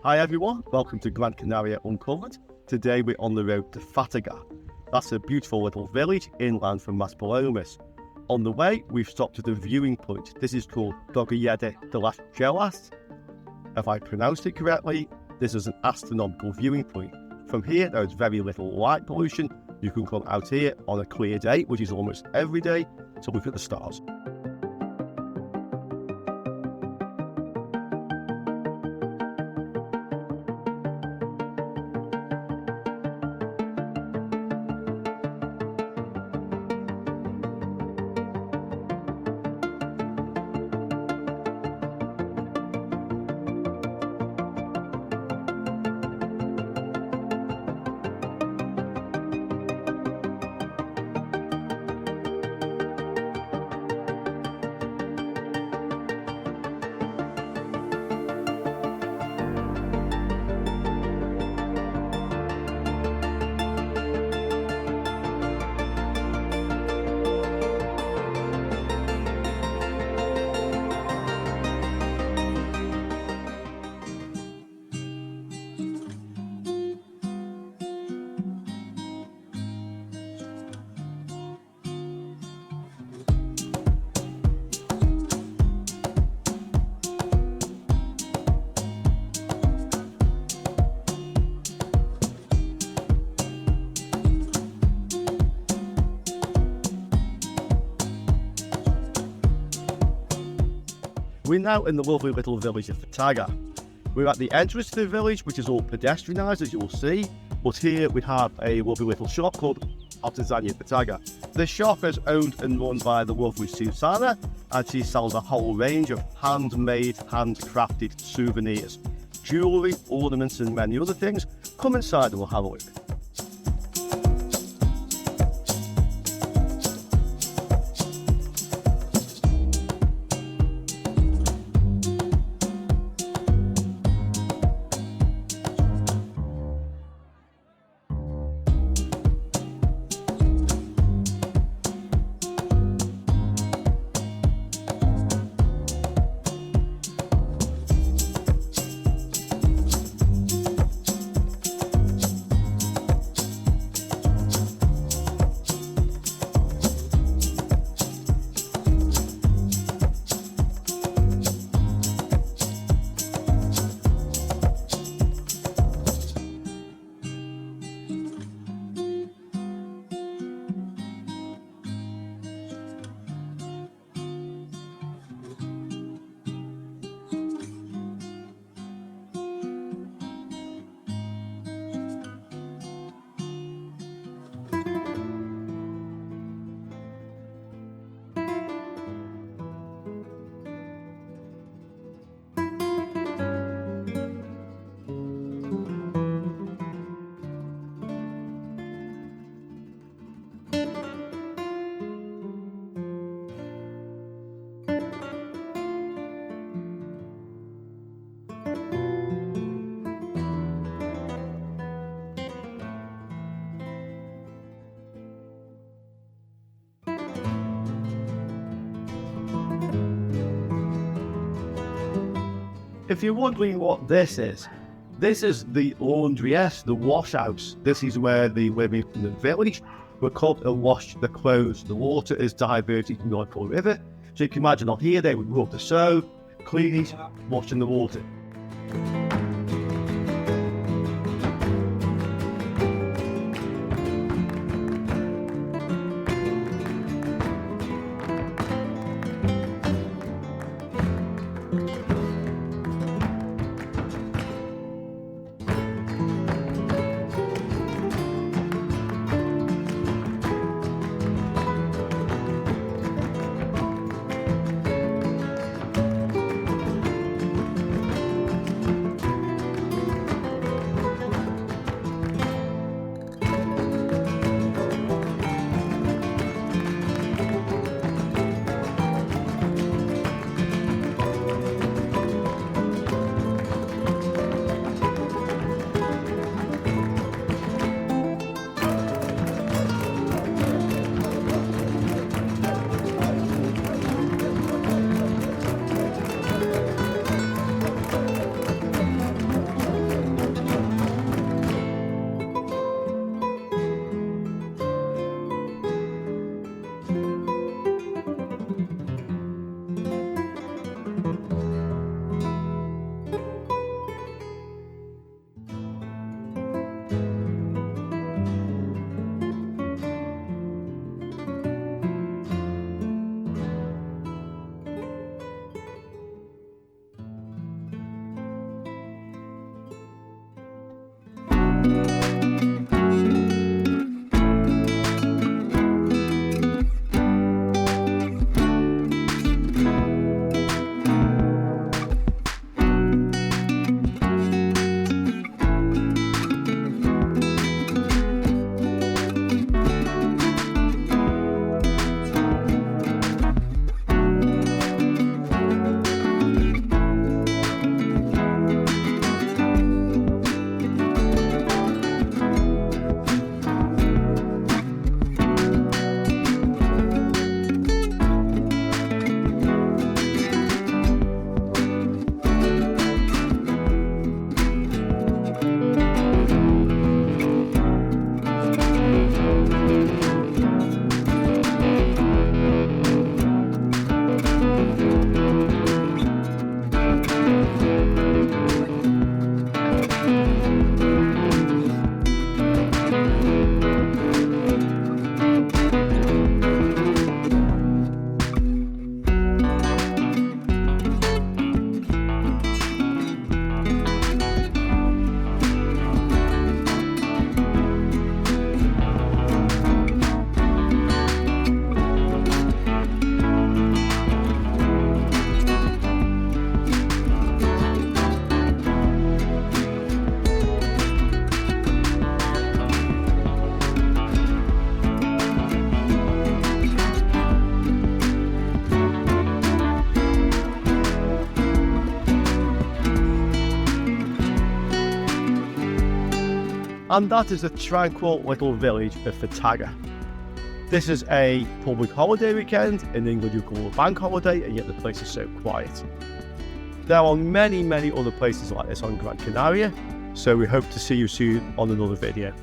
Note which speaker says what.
Speaker 1: Hi everyone, welcome to Gran Canaria Uncovered. Today we're on the road to Fataga. That's a beautiful little village inland from Maspalomas. On the way, we've stopped at a viewing point. This is called Dogo Yeti Detlef. If I pronounced it correctly, this is an astronomical viewing point. From here, there is very little light pollution. You can come out here on a clear day, which is almost every day, to look at the stars. We're now in the lovely little village of Fataga. We're at the entrance to the village, which is all pedestrianised, as you will see, but here we have a lovely little shop called Artesania Fataga. This shop is owned and run by the lovely Susanna, and she sells a whole range of handmade, handcrafted souvenirs, jewellery, ornaments and many other things. Come inside and we'll have a look. If you're wondering what this is the laundress, the wash house. This is where the women from the village were called to wash the clothes. The water is diverted from the local river. So you can imagine on here they would rub the soap, clean it, wash in the water. and that is the tranquil little village of Fataga. This is a public holiday weekend. In England you call it a bank holiday, and yet the place is so quiet. There are many other places like this on Gran Canaria, so we hope to see you soon on another video.